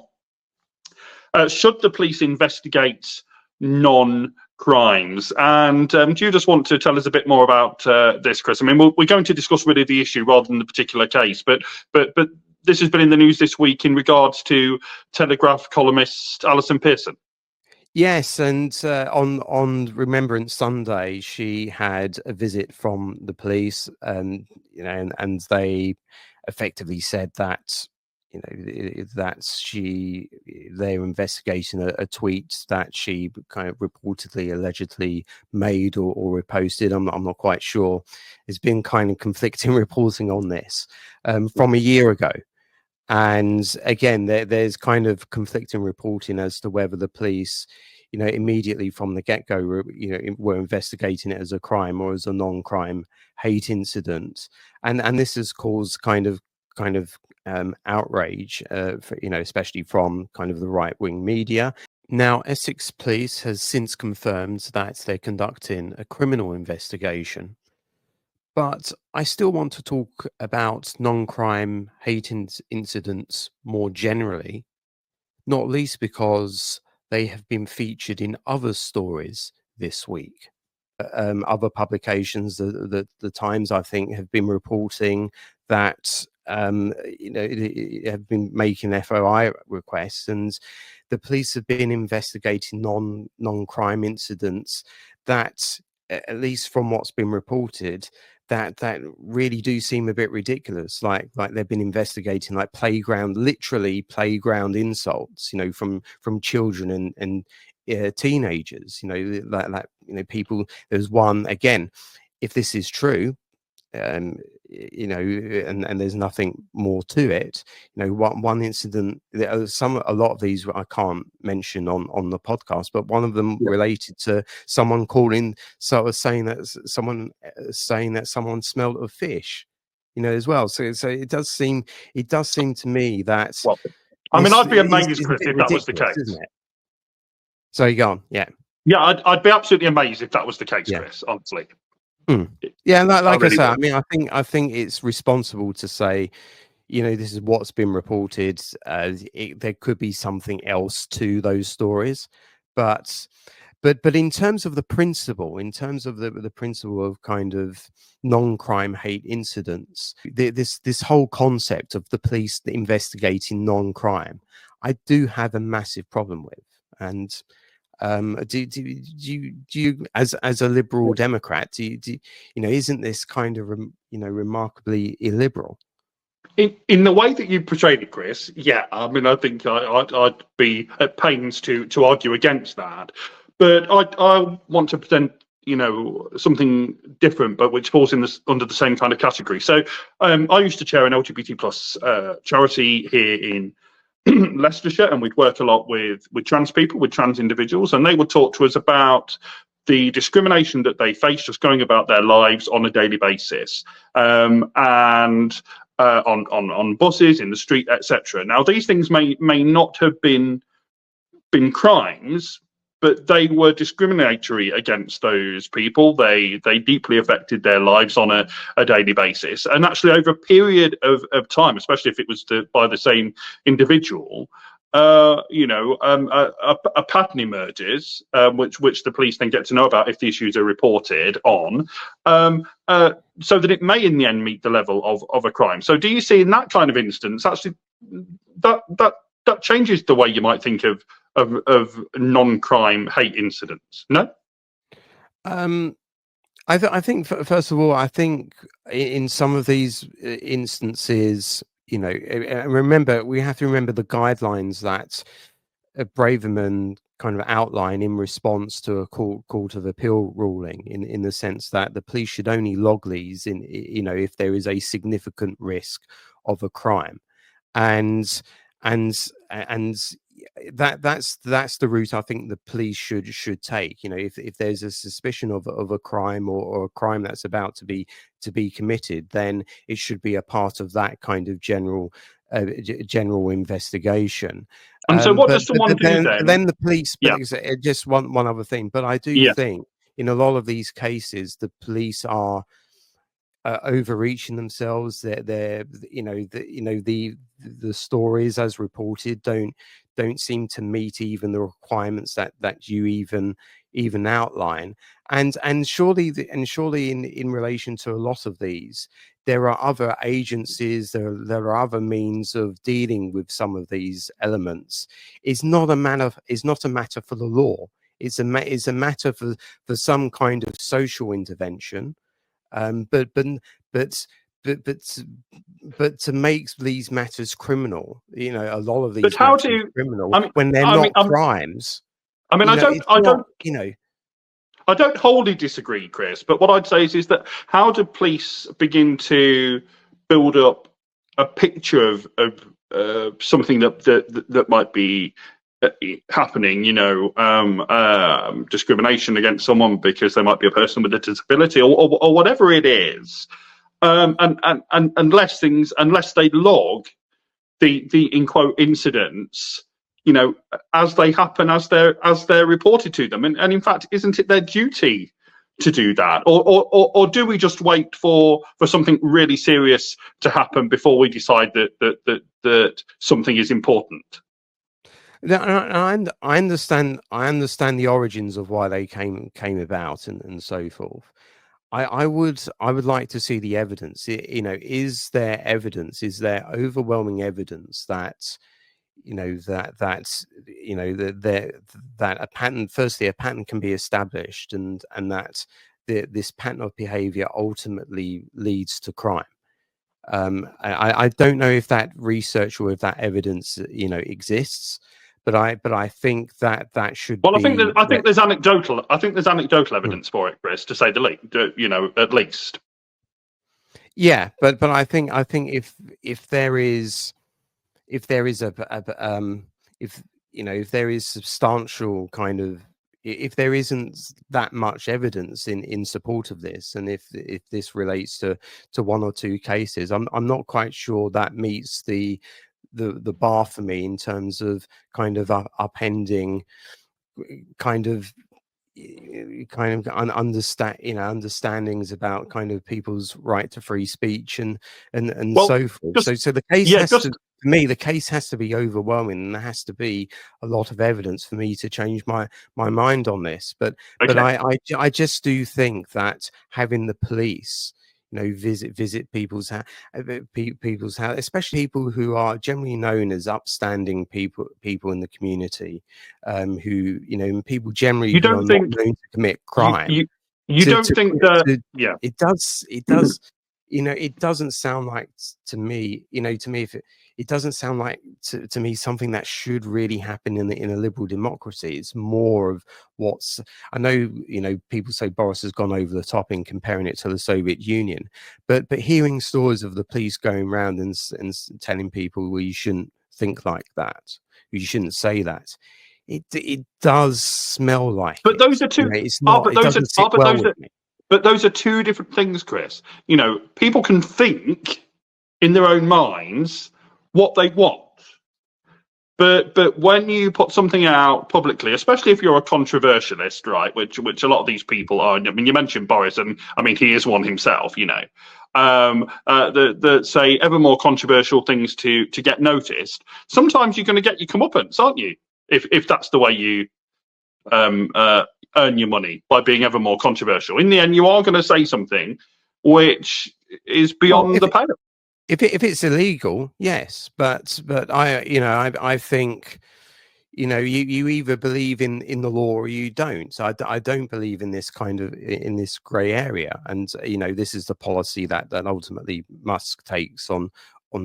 Should the police investigate non-crimes? And do you just want to tell us a bit more about this, Chris? I mean, we're going to discuss really the issue rather than the particular case, but this has been in the news this week in regards to Telegraph columnist Alison Pearson. Yes, and on Remembrance Sunday, she had a visit from the police, and they effectively said that they're investigating a tweet that she kind of reportedly, allegedly made or reposted. I'm not quite sure. There's been kind of conflicting reporting on this from a year ago. And again, there's kind of conflicting reporting as to whether the police, immediately from the get-go, were investigating it as a crime or as a non-crime hate incident, and this has caused kind of outrage, especially from kind of the right-wing media. Now, Essex Police has since confirmed that they're conducting a criminal investigation. But I still want to talk about non-crime hate incidents more generally, not least because they have been featured in other stories this week. Other publications, the Times, I think, have been reporting that have been making FOI requests, and the police have been investigating non-crime incidents that, at least from what's been reported, that really do seem a bit ridiculous. Like they've been investigating like literally playground insults, from children and teenagers. People. There's one, again, if this is true, you know, and there's nothing more to it. You know, one incident, a lot of these I can't mention on the podcast, but one of them related to someone calling, saying that someone smelled of fish, you know, as well. So it does seem to me that, well, I mean, I'd be amazed, Chris, if that was the case, isn't it? So you go on, yeah. I'd be absolutely amazed if that was the case, Chris. Honestly. Yeah, like I really say, I mean, I think it's responsible to say, you know, this is what's been reported. There could be something else to those stories, but in terms of the principle, the principle of kind of non-crime hate incidents, this whole concept of the police investigating non-crime, I do have a massive problem with. And do you as a liberal Democrat, do you know, isn't this kind of remarkably illiberal? In the way that you portrayed it, Chris, yeah, I mean, I think I'd be at pains to argue against that, but I want to present, you know, something different, but which falls under the same kind of category. So I used to chair an LGBT plus charity here in Leicestershire, and we'd work a lot with trans people, with trans individuals, and they would talk to us about the discrimination that they face just going about their lives on a daily basis, and on buses, in the street, etc. Now, these things may not have been crimes, but they were discriminatory against those people. They deeply affected their lives on a daily basis. And actually, over a period of time, especially if it was by the same individual, you know, a pattern emerges, which the police then get to know about if the issues are reported on, so that it may in the end meet the level of a crime. So do you see in that kind of instance, actually, that changes the way you might think of non-crime hate incidents? No? I think first of all, I think in some of these instances, you know, we have to remember the guidelines that Braverman kind of outline in response to a court of appeal ruling, in the sense that the police should only log these in, you know, if there is a significant risk of a crime, and that's the route I think the police should take. You know, if there's a suspicion of a crime or a crime that's about to be committed, then it should be a part of that kind of general investigation. And so, what does someone do then? Then the police. Just one other thing, but I do think in a lot of these cases, the police are overreaching themselves. They're the stories as reported don't seem to meet even the requirements that you even outline, and surely in relation to a lot of these, there are other agencies, there are other means of dealing with some of these elements. It's not a matter for the law. It's a matter for some kind of social intervention, but to make these matters criminal, you know, a lot of these criminal, I mean, when they're not crimes. I mean, I don't wholly disagree, Chris, but what I'd say is that how do police begin to build up a picture of something that might be happening, you know, discrimination against someone because they might be a person with a disability or whatever it is, and unless they log the in quote incidents, you know, as they happen, as they're reported to them, and in fact, isn't it their duty to do that, or do we just wait for something really serious to happen before we decide that something is important? I understand the origins of why they came about and so forth. I would like to see the evidence. You know, is there evidence? Is there overwhelming evidence that, you know, that a pattern? Firstly, a pattern can be established, and that this pattern of behaviour ultimately leads to crime. I don't know if that research or if that evidence, you know, exists. But I think that should. Well, I think there's anecdotal evidence for it, Chris, to say the least. You know, at least. Yeah, but I think if there is if there is if if there is substantial kind of if there isn't that much evidence in support of this, and if this relates to one or two cases, I'm not quite sure that meets the bar for me in terms of kind of upending kind of understandings about kind of people's right to free speech and Well, so forth. just So the case yeah, has just to, for me, the case has to be overwhelming, and there has to be a lot of evidence for me to change my mind on this. But okay. I just do think that having the police, visit people's people's house, especially people who are generally known as upstanding people in the community, who and people generally You who are don't not think known to commit you crime. you you don't think that? Yeah. It does it doesn't sound like to me, to me, if it doesn't sound like to me something that should really happen in a liberal democracy. It's more of what's, I know, people say Boris has gone over the top in comparing it to the Soviet Union, but hearing stories of the police going around and telling people, well, you shouldn't think like that, you shouldn't say that, it does smell like But it. those are two. It's not, But it those are. doesn't sit well with me. But those are two different things, Chris. People can think in their own minds what they want. But when you put something out publicly, especially if you're a controversialist, right, which a lot of these people are. I mean, you mentioned Boris, and I mean he is one himself. The say ever more controversial things to get noticed. Sometimes you're going to get your comeuppance, aren't you? If that's the way you earn your money, by being ever more controversial. In the end, you are going to say something which is beyond the pale. If it's illegal, yes, but I think you either believe in the law or you don't. So I don't believe in this kind of in this grey area, and this is the policy that ultimately Musk takes on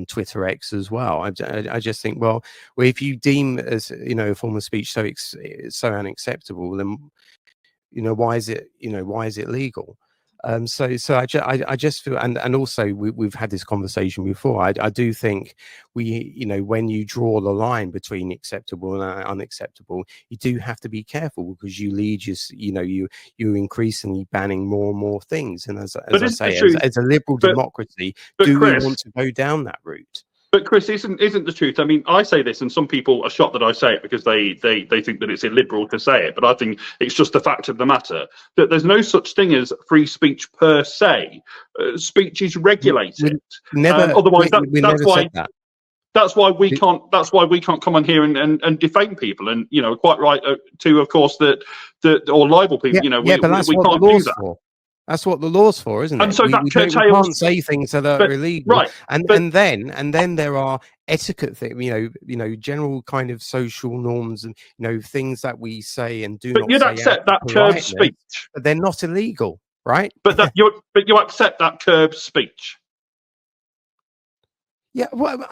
Twitter X as well. I just think, well, if you deem as a form of speech so unacceptable, then why is it legal? So I just feel, and also we've had this conversation before. I do think when you draw the line between acceptable and unacceptable, you do have to be careful, because you're increasingly banning more and more things. And as I say, as a liberal democracy, do we want to go down that route? But Chris, isn't the truth? I mean, I say this, and some people are shocked that I say it because they think that it's illiberal to say it. But I think it's just the fact of the matter that there's no such thing as free speech per se. Speech is regulated. Otherwise, that's why we can't. That's why we can't come on here and defame people. And quite right too, of course, that or libel people. But that's we what can't the law's do that. for. That's what the law's for, isn't it? And so we can't say things that are illegal, right? And then there are etiquette things, general kind of social norms, and things that we say and do not say. But you'd accept that curbed speech, but they're not illegal, right? But you accept that curbed speech. Yeah, well,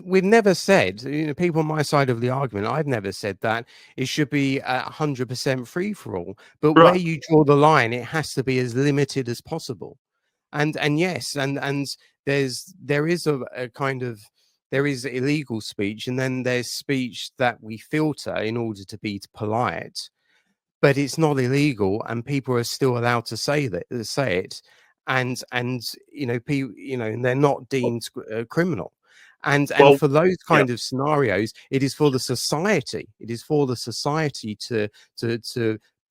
we've never said, people on my side of the argument, I've never said that it should be 100% free for all. But where you draw the line, it has to be as limited as possible. And yes, and there is a kind of, there is illegal speech, and then there's speech that we filter in order to be polite, but it's not illegal, and people are still allowed to say it. And people, and they're not deemed criminal. And for those kind of scenarios, it is for the society. It is for the society to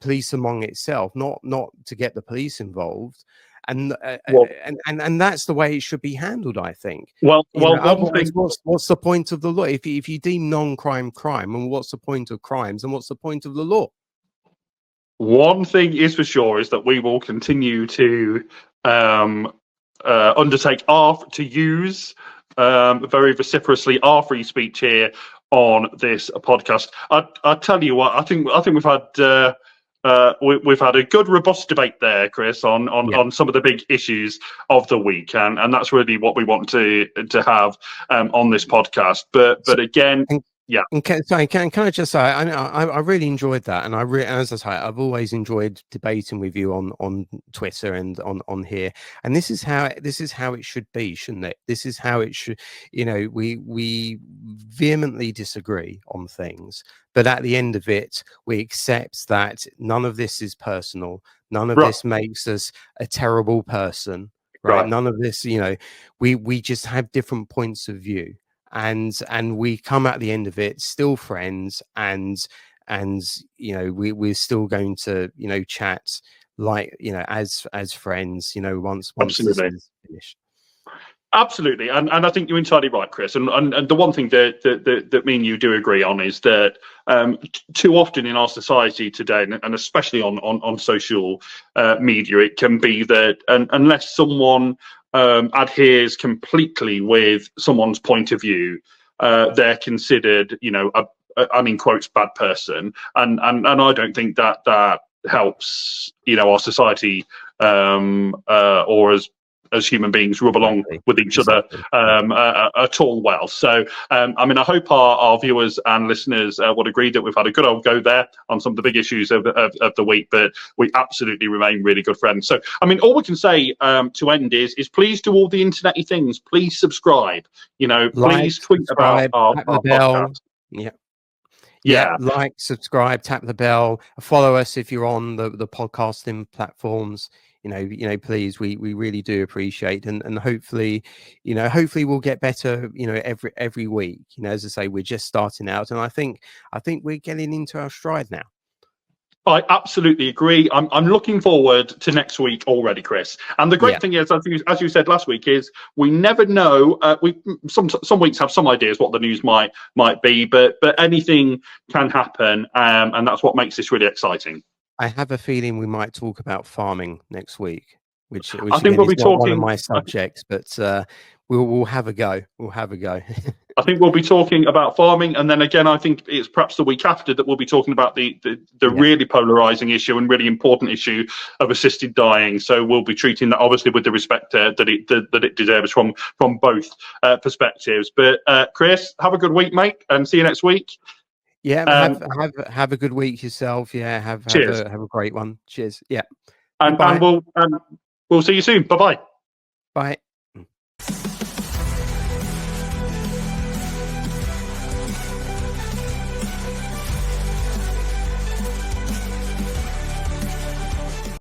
police among itself, not to get the police involved. And that's the way it should be handled, I think. Otherwise, what's the point of the law? If you deem non-crime crime, and what's the point of crimes, and what's the point of the law? One thing is for sure is that we will continue to undertake to use very vociferously our free speech here on this podcast. I tell you what, I think we've had a good robust debate there, Chris, on some of the big issues of the week, and that's really what we want to have on this podcast. But again, Yeah, And can I just say, I really enjoyed that, and as I say, I've always enjoyed debating with you on Twitter and on here, and this is how it should be, shouldn't it? This is how it should. We vehemently disagree on things, but at the end of it, we accept that none of this is personal. None of right, this makes us a terrible person, right? right. None of this, we just have different points of view, and we come at the end of it still friends, and we're still going to chat like as friends once this Absolutely. is finished. Absolutely, and I think you're entirely right, Chris. And the one thing that me and you do agree on is that too often in our society today, and especially on social media, it can be that unless someone adheres completely with someone's point of view, they're considered, an in quotes bad person, and I don't think that helps, our society, or as human beings rub along with each other at all well. So, I hope our viewers and listeners would agree that we've had a good old go there on some of the big issues of the week, but we absolutely remain really good friends. So, all we can say to end is please do all the internety things. Please subscribe. Please tweet about our podcast. Yeah, like, subscribe, tap the bell, follow us if you're on the podcasting platforms. Please, we really do appreciate, and hopefully we'll get better, every week. As I say, we're just starting out, and I think we're getting into our stride now. I absolutely agree. I'm looking forward to next week already, Chris. And the great thing is, as you said last week, is we never know. We some weeks have some ideas what the news might be, but anything can happen, and that's what makes this really exciting. I have a feeling we might talk about farming next week, which I think again we'll be is not talking one of my subjects, but we'll have a go. We'll have a go. I think we'll be talking about farming, and then again, I think it's perhaps the week after that we'll be talking about the really polarizing issue and really important issue of assisted dying. So we'll be treating that obviously with the respect that it deserves from both perspectives. But Chris, have a good week, mate, and see you next week. Yeah, have a good week yourself. Yeah, have a great one. Cheers. Yeah, and we'll see you soon. Bye-bye. Bye.